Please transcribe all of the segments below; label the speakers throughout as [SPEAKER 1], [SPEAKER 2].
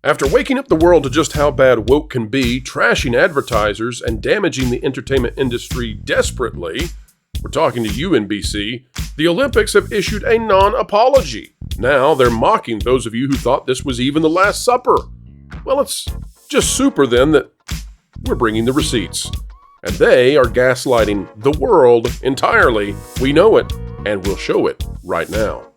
[SPEAKER 1] After waking up the world to just how bad woke can be, trashing advertisers, and damaging the entertainment industry desperately, we're talking to you, NBC, the Olympics have issued a non-apology. Now they're mocking those of you who thought this was even the Last Supper. Well, it's just super then that we're bringing the receipts. And they are gaslighting the world entirely. We know it, and we'll show it right now.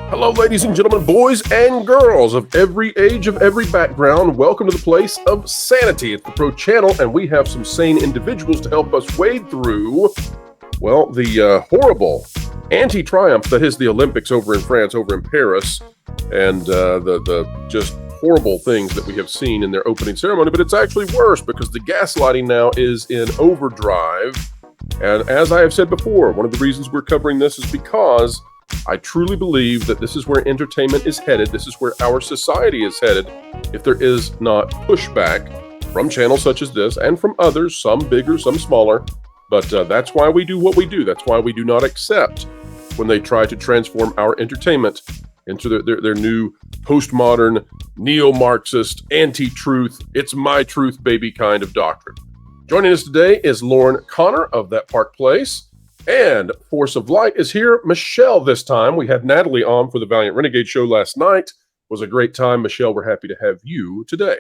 [SPEAKER 1] Hello, ladies and gentlemen, boys and girls of every age, of every background. Welcome to the place of sanity at the Pro Channel, and we have some sane individuals to help us wade through, well, the horrible anti-triumph that is the Olympics over in France, over in Paris, and the just horrible things that we have seen in their opening ceremony. But it's actually worse because the gaslighting now is in overdrive. And as I have said before, one of the reasons we're covering this is because I truly believe that this is where entertainment is headed. This is where our society is headed if there is not pushback from channels such as this and from others, some bigger, some smaller. But that's why we do what we do. That's why we do not accept when they try to transform our entertainment into their new postmodern, neo-Marxist, anti-truth, it's my truth, baby kind of doctrine. Joining us today is Lauren Connor of That Park Place. And Force of Light is here. Michelle this time. We had Natalie on for the Valiant Renegade show last night. It was a great time. Michelle, we're happy to have you today.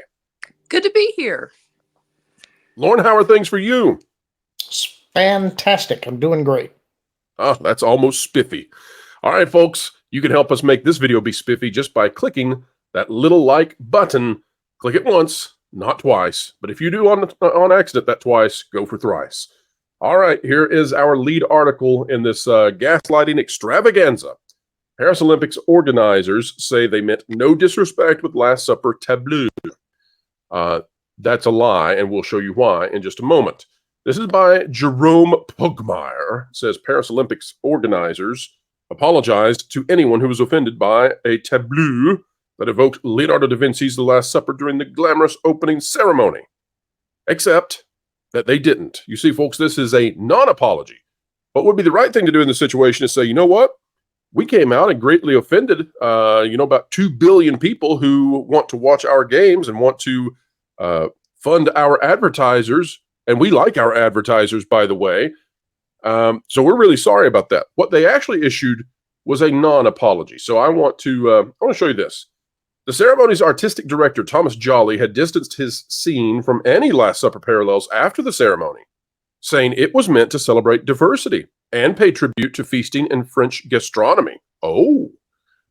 [SPEAKER 2] Good to be here.
[SPEAKER 1] Lauren, how are things for you?
[SPEAKER 3] It's fantastic. I'm doing great.
[SPEAKER 1] Oh, that's almost spiffy. All right, folks, you can help us make this video be spiffy just by clicking that little like button. Click it once, not twice. But if you do on accident that twice, go for thrice. All right, here is our lead article in this gaslighting extravaganza. Paris Olympics organizers say they meant no disrespect with Last Supper tableau. That's a lie, and we'll show you why in just a moment. This is by Jerome Pugmire. It says Paris Olympics organizers apologized to anyone who was offended by a tableau that evoked Leonardo da Vinci's The Last Supper during the glamorous opening ceremony. Except that they didn't. You see, folks, this is a non-apology. What would be the right thing to do in this situation is say, you know what? We came out and greatly offended, about 2 billion people who want to watch our games and want to fund our advertisers. And we like our advertisers, by the way. So we're really sorry about that. What they actually issued was a non-apology. So I want to show you this. The ceremony's artistic director, Thomas Jolly, had distanced his scene from any Last Supper parallels after the ceremony, saying it was meant to celebrate diversity and pay tribute to feasting and French gastronomy. Oh!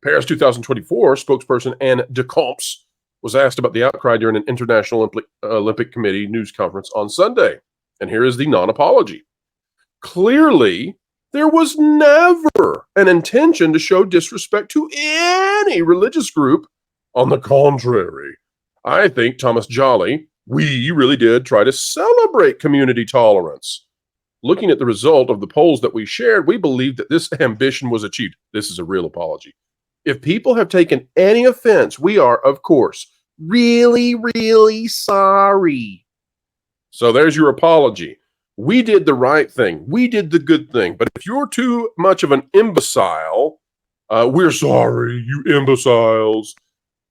[SPEAKER 1] Paris 2024 spokesperson Anne Decamps was asked about the outcry during an International Olympic Committee news conference on Sunday. And here is the non-apology. Clearly, there was never an intention to show disrespect to any religious group. On the contrary, I think Thomas Jolly, we really did try to celebrate community tolerance. Looking at the result of the polls that we shared, we believe that this ambition was achieved. This is a real apology. If people have taken any offense, we are, of course, really, really sorry. So there's your apology. We did the right thing. We did the good thing. But if you're too much of an imbecile, we're sorry, you imbeciles.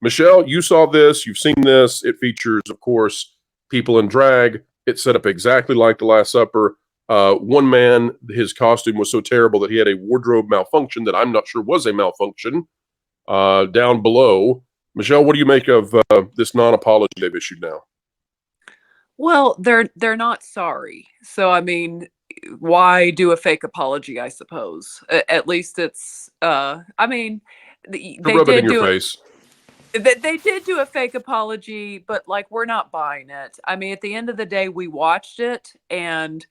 [SPEAKER 1] Michelle, you saw this. You've seen this. It features, of course, people in drag. It's set up exactly like The Last Supper. One man, his costume was so terrible that he had a wardrobe malfunction that I'm not sure was a malfunction. Down below. Michelle, what do you make of this non-apology they've issued now?
[SPEAKER 2] Well, they're not sorry. So, I mean, why do a fake apology, I suppose? At least it's, they
[SPEAKER 1] rub it in your face.
[SPEAKER 2] They did do a fake apology, but like we're not buying it. I mean, at the end of the day, we watched it, and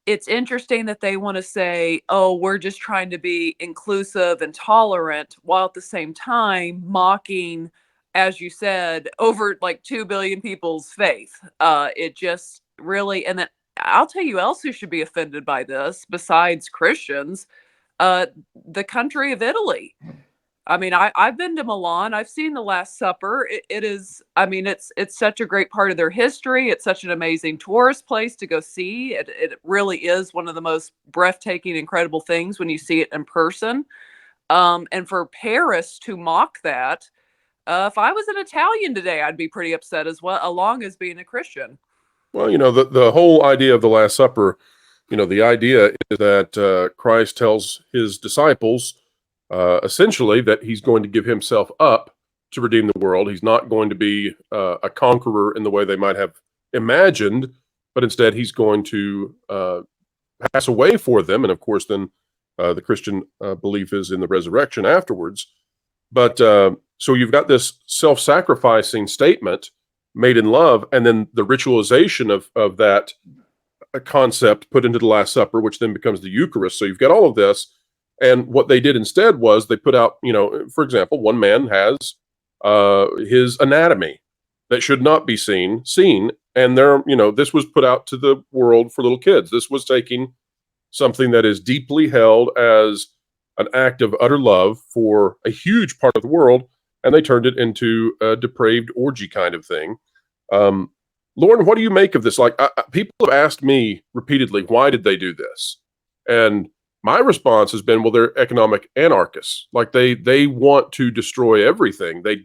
[SPEAKER 2] it's interesting that they want to say, "Oh, we're just trying to be inclusive and tolerant," while at the same time mocking, as you said, over like 2 billion people's faith. It just really, and then I'll tell you else who should be offended by this, besides Christians, the country of Italy. I mean, I've been to Milan. I've seen the Last Supper. It is, I mean, it's such a great part of their history. It's such an amazing tourist place to go see. It really is one of the most breathtaking, incredible things when you see it in person. And for Paris to mock that, if I was an Italian today, I'd be pretty upset as well, along as being a Christian.
[SPEAKER 1] Well, the whole idea of the Last Supper, the idea is that Christ tells his disciples essentially that he's going to give himself up to redeem the world. He's not going to be a conqueror in the way they might have imagined, but instead he's going to pass away for them. And of course, then the Christian belief is in the resurrection afterwards. But so you've got this self-sacrificing statement made in love, and then the ritualization of that concept put into the Last Supper, which then becomes the Eucharist. So you've got all of this. And what they did instead was they put out, for example, one man has his anatomy that should not be seen. And this was put out to the world for little kids. This was taking something that is deeply held as an act of utter love for a huge part of the world, and they turned it into a depraved orgy kind of thing. Lauren, what do you make of this? Like, people have asked me repeatedly, why did they do this? And my response has been, well, they're economic anarchists. Like they want to destroy everything. They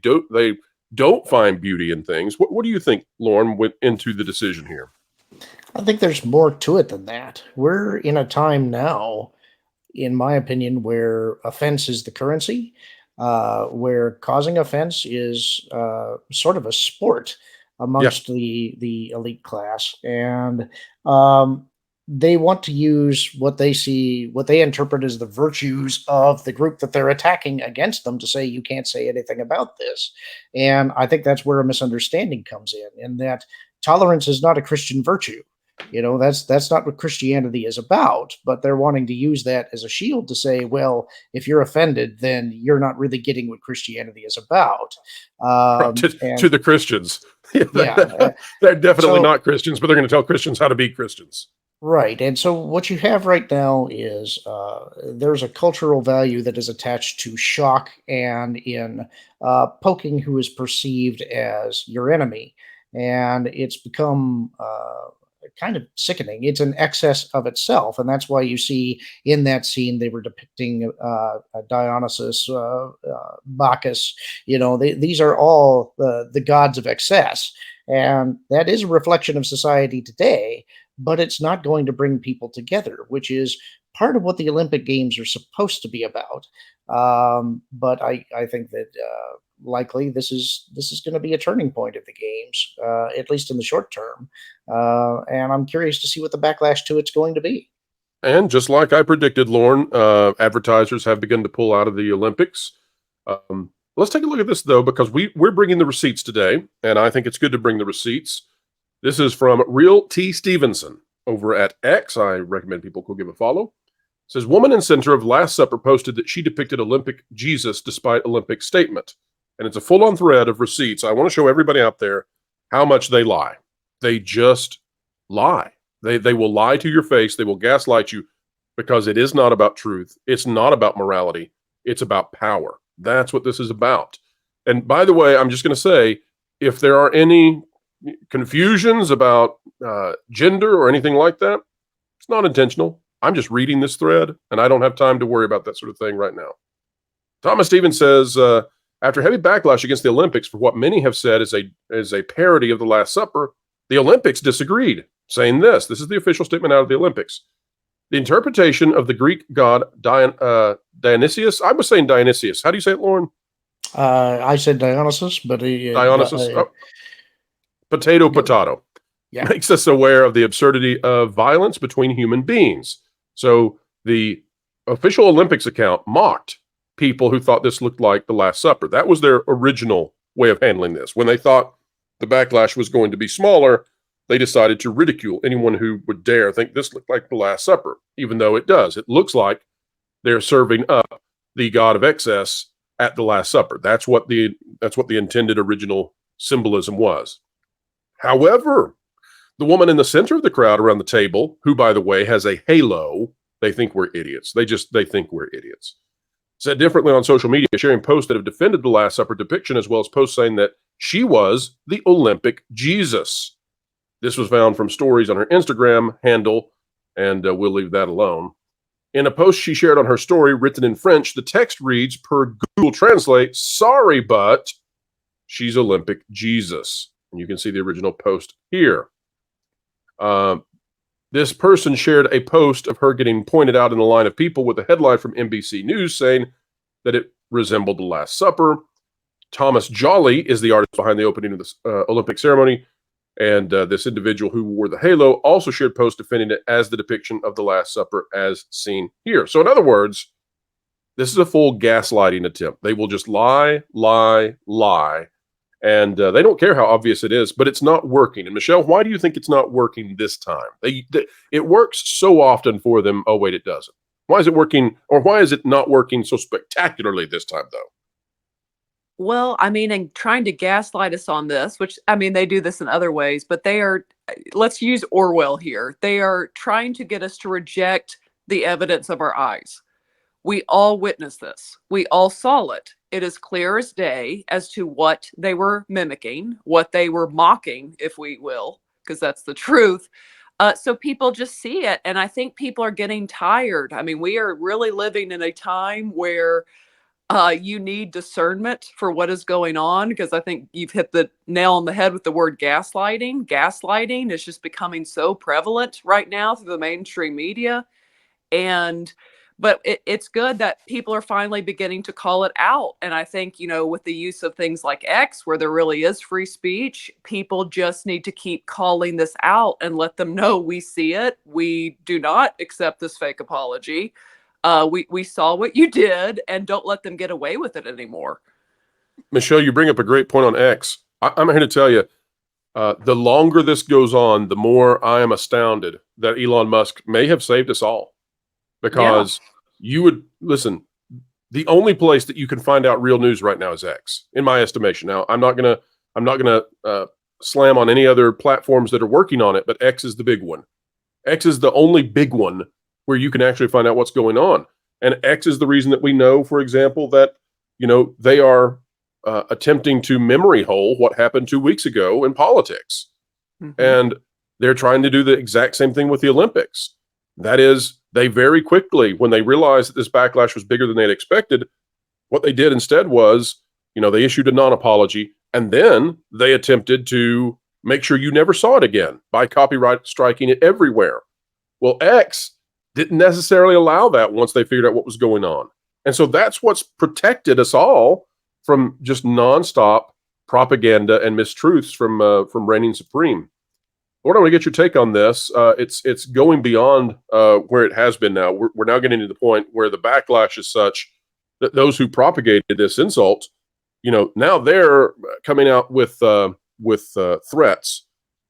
[SPEAKER 1] don't find beauty in things. What do you think, Lauren, went into the decision here?
[SPEAKER 3] I think there's more to it than that. We're in a time now, in my opinion, where offense is the currency, where causing offense is sort of a sport amongst the elite class. And they want to use what they interpret as the virtues of the group that they're attacking against them to say, you can't say anything about this. And I think that's where a misunderstanding comes in that tolerance is not a Christian virtue. That's not what Christianity is about, but they're wanting to use that as a shield to say, well, if you're offended, then you're not really getting what Christianity is about.
[SPEAKER 1] To the Christians.
[SPEAKER 3] Yeah.
[SPEAKER 1] They're definitely not Christians, but they're going to tell Christians how to be Christians.
[SPEAKER 3] Right. And so what you have right now is there's a cultural value that is attached to shock and in poking who is perceived as your enemy. And it's become kind of sickening. It's an excess of itself. And that's why you see in that scene, they were depicting Dionysus, Bacchus. These are all the gods of excess. And that is a reflection of society today. But it's not going to bring people together, which is part of what the Olympic Games are supposed to be about. But I think that likely this is going to be a turning point of the games, at least in the short term. And I'm curious to see what the backlash to it's going to be.
[SPEAKER 1] And just like I predicted, Lauren, advertisers have begun to pull out of the Olympics. Let's take a look at this, though, because we're bringing the receipts today, and I think it's good to bring the receipts. This is from Real T. Stevenson over at X. I recommend people go give a follow. It says, woman in center of Last Supper posted that she depicted Olympic Jesus despite Olympic statement. And it's a full-on thread of receipts. I want to show everybody out there how much they lie. They just lie. They will lie to your face. They will gaslight you because it is not about truth. It's not about morality. It's about power. That's what this is about. And by the way, I'm just going to say, if there are any confusions about gender or anything like that, it's not intentional. I'm just reading this thread, and I don't have time to worry about that sort of thing right now. Thomas Stevens says, after heavy backlash against the Olympics for what many have said is a parody of the Last Supper, the Olympics disagreed, saying this is the official statement out of the Olympics. The interpretation of the Greek god Dionysius, I was saying Dionysius. How do you say it, Lauren?
[SPEAKER 3] I said Dionysus, but
[SPEAKER 1] Dionysus. Potato.
[SPEAKER 3] Yeah.
[SPEAKER 1] Makes us aware of the absurdity of violence between human beings. So the official Olympics account mocked people who thought this looked like the Last Supper. That was their original way of handling this. When they thought the backlash was going to be smaller, they decided to ridicule anyone who would dare think this looked like the Last Supper, even though it does. It looks like they're serving up the god of excess at the Last Supper. That's what the intended original symbolism was. However, the woman in the center of the crowd around the table, who, by the way, has a halo, they think we're idiots. They think we're idiots. Said differently on social media, sharing posts that have defended the Last Supper depiction, as well as posts saying that she was the Olympic Jesus. This was found from stories on her Instagram handle, and we'll leave that alone. In a post she shared on her story, written in French, the text reads, per Google Translate, sorry, but she's Olympic Jesus. And you can see the original post here. This person shared a post of her getting pointed out in a line of people with a headline from NBC News saying that it resembled the Last Supper. Thomas Jolly is the artist behind the opening of the Olympic ceremony. And this individual who wore the halo also shared posts defending it as the depiction of the Last Supper as seen here. So in other words, this is a full gaslighting attempt. They will just lie, lie, lie. And they don't care how obvious it is, but it's not working. And Michelle, why do you think it's not working this time? It works so often for them. Oh, wait, it doesn't. Why is it working, or why is it not working so spectacularly this time, though?
[SPEAKER 2] Well, I mean, and trying to gaslight us on this, which, I mean, they do this in other ways, but they are, let's use Orwell here. They are trying to get us to reject the evidence of our eyes. We all witnessed this. We all saw it. It is clear as day as to what they were mimicking, what they were mocking, if we will, because that's the truth. So people just see it. And I think people are getting tired. I mean, we are really living in a time where you need discernment for what is going on, because I think you've hit the nail on the head with the word gaslighting. Gaslighting is just becoming so prevalent right now through the mainstream media. But it's good that people are finally beginning to call it out. And I think, you know, with the use of things like X, where there really is free speech, people just need to keep calling this out and let them know we see it. We do not accept this fake apology. We saw what you did, and don't let them get away with it anymore.
[SPEAKER 1] Michelle, you bring up a great point on X. I'm here to tell you, the longer this goes on, the more I am astounded that Elon Musk may have saved us all. Because you would listen, the only place that you can find out real news right now is X, in my estimation. Now, I'm not gonna slam on any other platforms that are working on it, but X is the big one. X is the only big one where you can actually find out what's going on. And X is the reason that we know, for example, that, you know, they are attempting to memory hole what happened 2 weeks ago in politics. Mm-hmm. And they're trying to do the exact same thing with the Olympics. That is, they very quickly, when they realized that this backlash was bigger than they'd expected, what they did instead was, you know, they issued a non-apology, and then they attempted to make sure you never saw it again by copyright striking it everywhere. Well, X didn't necessarily allow that once they figured out what was going on. And so that's what's protected us all from just nonstop propaganda and mistruths from reigning supreme. Lord, I want to get your take on this. It's going beyond where it has been now. We're now getting to the point where the backlash is such that those who propagated this insult, you know, now they're coming out with threats.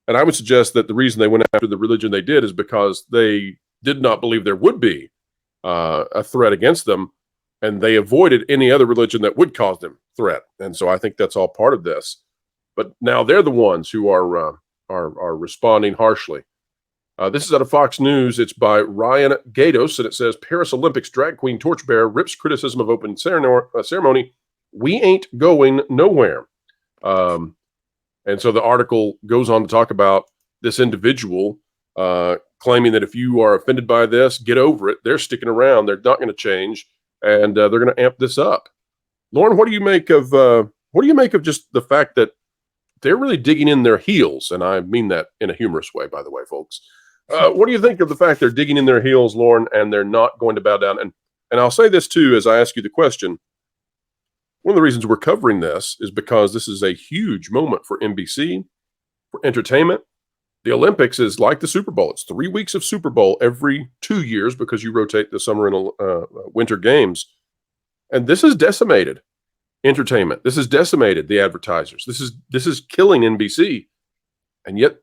[SPEAKER 1] And I would suggest that the reason they went after the religion they did is because they did not believe there would be a threat against them, and they avoided any other religion that would cause them threat. And so I think that's all part of this. But now they're the ones who are responding harshly. This is out of Fox News. It's by Ryan Gatos, and it says, Paris Olympics drag queen torchbearer rips criticism of open ceremony. We ain't going nowhere. And so the article goes on to talk about this individual claiming that if you are offended by this, get over it. They're sticking around. They're not going to change, and they're going to amp this up. Lauren, what do you make of just the fact that they're really digging in their heels? And I mean that in a humorous way, by the way, folks. What do you think of the fact they're digging in their heels, Lauren, and they're not going to bow down? And I'll say this too, as I ask you the question. One of the reasons we're covering this is because this is a huge moment for NBC, for entertainment. The Olympics is like the Super Bowl. It's 3 weeks of Super Bowl every 2 years because you rotate the summer and winter games. And this has decimated entertainment. This has decimated the advertisers. This is killing NBC. And yet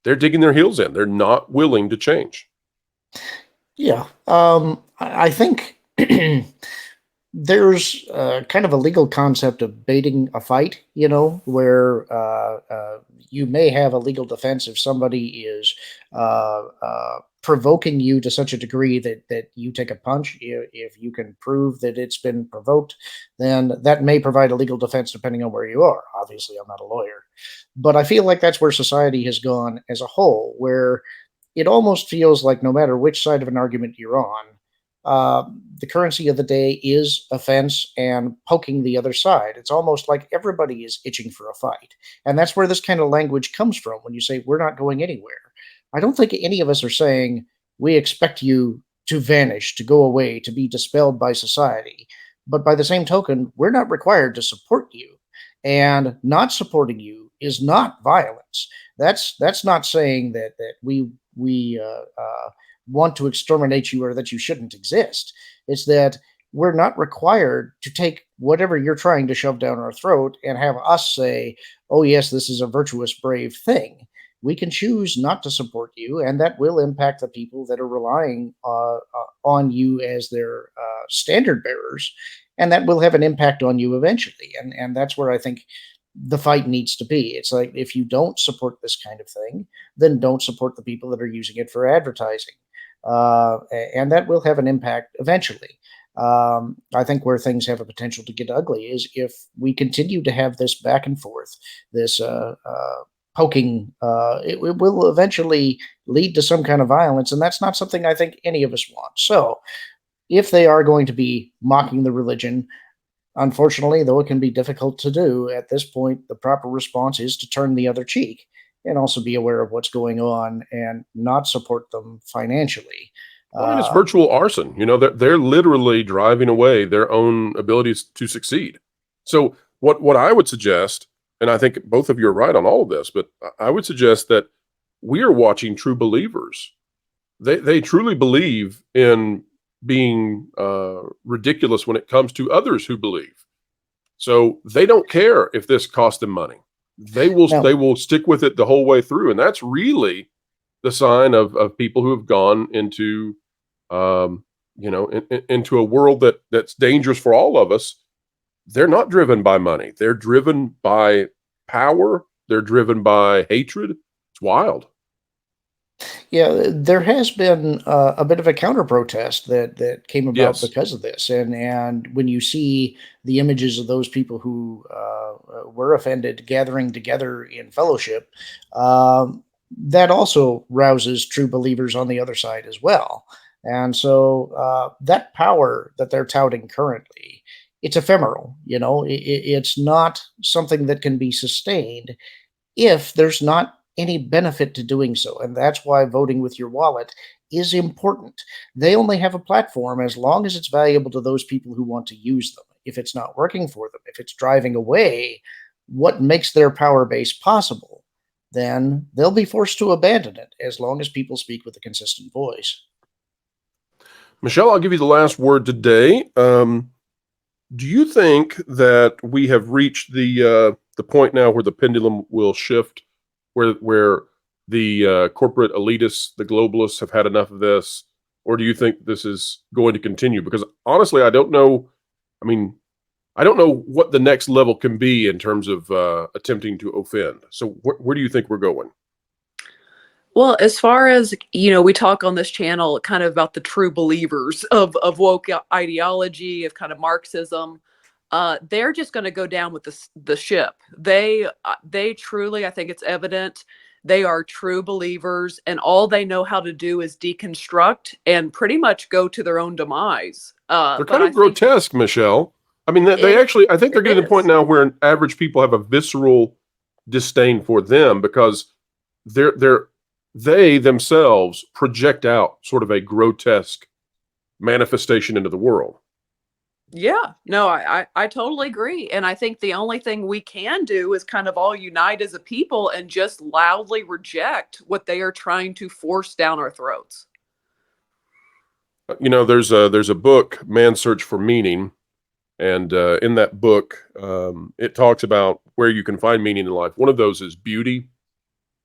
[SPEAKER 1] they're digging their heels in. They're not willing to change.
[SPEAKER 3] Yeah. I think there's kind of a legal concept of baiting a fight, you know, where you may have a legal defense if somebody is provoking you to such a degree that you take a punch. If you can prove that it's been provoked, then that may provide a legal defense depending on where you are. Obviously, I'm not a lawyer, but I feel like that's where society has gone as a whole, where it almost feels like no matter which side of an argument you're on, the currency of the day is offense and poking the other side. It's almost like everybody is itching for a fight. And that's where this kind of language comes from when you say, we're not going anywhere. I don't think any of us are saying, we expect you to vanish, to go away, to be dispelled by society. But by the same token, we're not required to support you. And not supporting you is not violence. That's not saying that we want to exterminate you or that you shouldn't exist. It's that we're not required to take whatever you're trying to shove down our throat and have us say, oh, yes, this is a virtuous, brave thing. We can choose not to support you, and that will impact the people that are relying on you as their standard bearers, and that will have an impact on you eventually. And that's where I think the fight needs to be. It's like, if you don't support this kind of thing, then don't support the people that are using it for advertising. And that will have an impact eventually. I think where things have a potential to get ugly is if we continue to have this back and forth, this poking, it will eventually lead to some kind of violence, and that's not something I think any of us want. So if they are going to be mocking the religion, unfortunately, though it can be difficult to do, at this point, the proper response is to turn the other cheek and also be aware of what's going on and not support them financially.
[SPEAKER 1] I mean, it's virtual arson. You know, they're literally driving away their own abilities to succeed. So what I would suggest, and I think both of you are right on all of this, but I would suggest that we are watching true believers. They truly believe in being ridiculous when it comes to others who believe. So they don't care if this costs them money. They will stick with it the whole way through, and that's really the sign of people who have gone into into a world that's dangerous for all of us. They're not driven by money. They're driven by power. They're driven by hatred. It's wild.
[SPEAKER 3] Yeah, there has been a bit of a counter protest that came about
[SPEAKER 1] Yes.
[SPEAKER 3] because of this, and when you see the images of those people who were offended gathering together in fellowship, that also rouses true believers on the other side as well. And so that power that they're touting currently, it's ephemeral. You know, it's not something that can be sustained if there's not any benefit to doing so. And that's why voting with your wallet is important. They only have a platform as long as it's valuable to those people who want to use them. If it's not working for them, if it's driving away what makes their power base possible, then they'll be forced to abandon it as long as people speak with a consistent voice.
[SPEAKER 1] Michelle, I'll give you the last word today. Do you think that we have reached the point now where the pendulum will shift, where the corporate elitists, the globalists, have had enough of this, or do you think this is going to continue? Because honestly, I don't know. I mean, I don't know what the next level can be in terms of attempting to offend. So where do you think we're going?
[SPEAKER 2] Well, as far as, we talk on this channel kind of about the true believers of woke ideology, of kind of Marxism. They're just going to go down with the ship. They truly, I think it's evident, they are true believers, and all they know how to do is deconstruct and pretty much go to their own demise.
[SPEAKER 1] They're kind of grotesque, Michelle. I mean, they actually, I think they're getting to the point now where average people have a visceral disdain for them because they themselves project out sort of a grotesque manifestation into the world.
[SPEAKER 2] Yeah, no, I totally agree. And I think the only thing we can do is kind of all unite as a people and just loudly reject what they are trying to force down our throats.
[SPEAKER 1] You know, there's a book, Man's Search for Meaning. And in that book, it talks about where you can find meaning in life. One of those is beauty.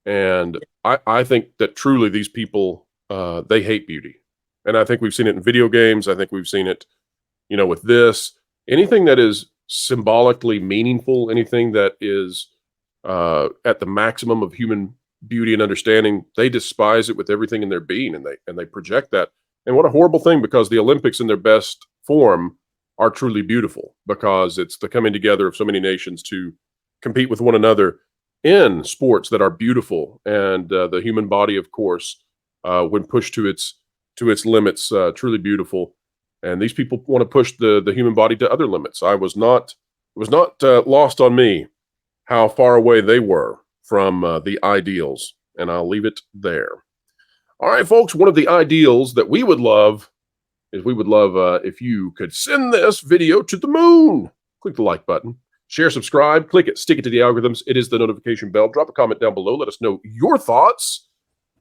[SPEAKER 1] And I think that truly these people, they hate beauty. And I think we've seen it in video games. I think we've seen it, with this. Anything that is symbolically meaningful, anything that is at the maximum of human beauty and understanding, they despise it with everything in their being, and they project that. And what a horrible thing, because the Olympics in their best form are truly beautiful, because it's the coming together of so many nations to compete with one another in sports that are beautiful, and the human body, of course, when pushed to its limits, truly beautiful. And these people want to push the human body to other limits. It was not lost on me how far away they were from the ideals, and I'll leave it there. All right, folks, one of the ideals that we would love is if you could send this video to the moon. Click the like button, share, subscribe, click it, stick it to the algorithms. It is the notification bell. Drop a comment down below. Let us know your thoughts.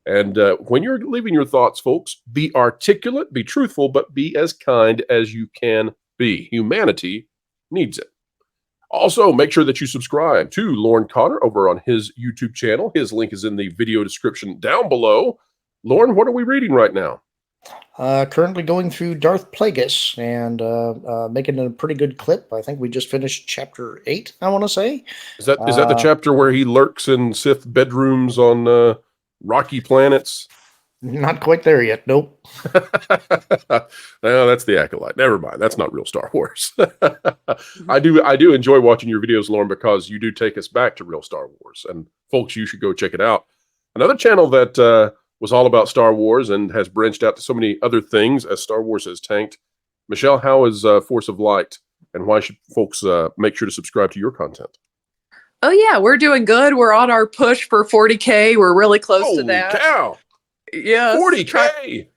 [SPEAKER 1] And when you're leaving your thoughts, folks, be articulate, be truthful, but be as kind as you can be. Humanity needs it. Also, make sure that you subscribe to Lorne Cotter over on his YouTube channel. His link is in the video description down below. Lorne, what are we reading right now?
[SPEAKER 3] Currently going through Darth Plagueis and making a pretty good clip. I think we just finished chapter 8, I want to say.
[SPEAKER 1] Is that the chapter where he lurks in Sith bedrooms on rocky planets?
[SPEAKER 3] Not quite there yet. Nope.
[SPEAKER 1] No, that's the Acolyte. Never mind. That's not real Star Wars. I do enjoy watching your videos, Lorne, because you do take us back to real Star Wars. And folks, you should go check it out. Another channel that was all about Star Wars and has branched out to so many other things as Star Wars has tanked. Michelle, how is Force of Light, and why should folks make sure to subscribe to your content?
[SPEAKER 2] Oh yeah, we're doing good. We're on our push for 40K. We're really close to that.
[SPEAKER 1] Cow.
[SPEAKER 2] Yes.
[SPEAKER 1] 40K.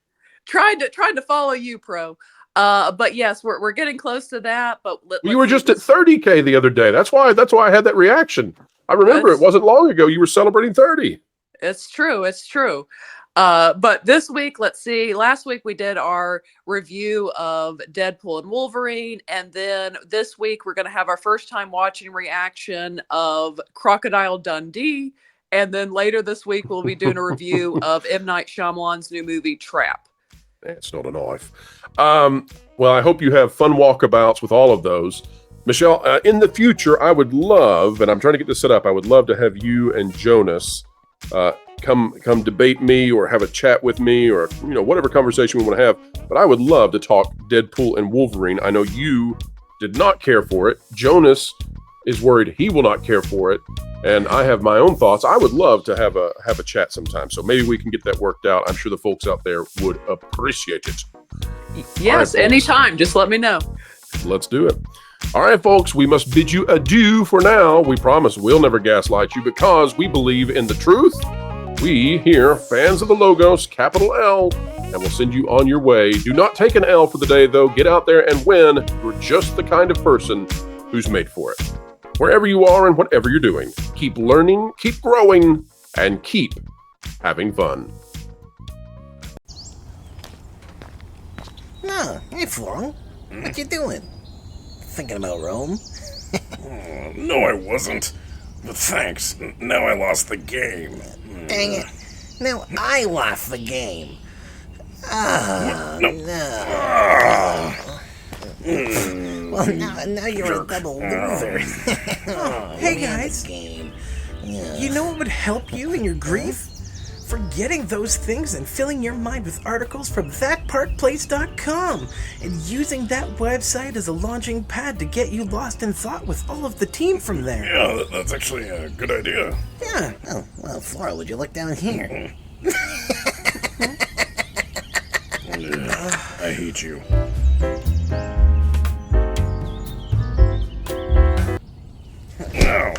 [SPEAKER 2] Trying to follow you, Pro. But yes, we're getting close to that. But
[SPEAKER 1] you were just at 30K the other day. That's why I had that reaction. I remember it wasn't long ago you were celebrating 30.
[SPEAKER 2] It's true. It's true. But this week, let's see. Last week we did our review of Deadpool and Wolverine, and then this week we're going to have our first time watching reaction of Crocodile Dundee, and then later this week we'll be doing a review of M. Night Shyamalan's new movie Trap.
[SPEAKER 1] It's not a knife. Well, I hope you have fun walkabouts with all of those. Michelle, in the future, I would love, and I'm trying to get this set up, I would love to have you and Jonas come debate me or have a chat with me, or whatever conversation we want to have. But I would love to talk Deadpool and Wolverine. I know you did not care for it. Jonas is worried he will not care for it, and I have my own thoughts. I would love to have a chat sometime, so maybe we can get that worked out. I'm sure the folks out there would appreciate it.
[SPEAKER 2] Yes, right, anytime. Just let me know.
[SPEAKER 1] Let's do it. All right, folks, we must bid you adieu for now. We promise we'll never gaslight you, because we believe in the truth. We here, fans of the Logos, capital L, and we'll send you on your way. Do not take an L for the day, though. Get out there and win. You're just the kind of person who's made for it. Wherever you are and whatever you're doing, keep learning, keep growing, and keep having fun.
[SPEAKER 4] No, hey, Florel. What you doing? Thinking about Rome?
[SPEAKER 5] No, I wasn't. But thanks. Now I lost the game.
[SPEAKER 4] Dang it. Now I lost the game. Oh, no. Well, now you're a double loser.
[SPEAKER 6] Hey, guys.
[SPEAKER 4] Game.
[SPEAKER 6] You know what would help you in your grief? Forgetting those things and filling your mind with articles from thatparkplace.com and using that website as a launching pad to get you lost in thought with all of the team from there.
[SPEAKER 5] Yeah, that's actually a good idea.
[SPEAKER 4] Yeah. Oh, well, Flora, would you look down here?
[SPEAKER 5] I hate you. Now,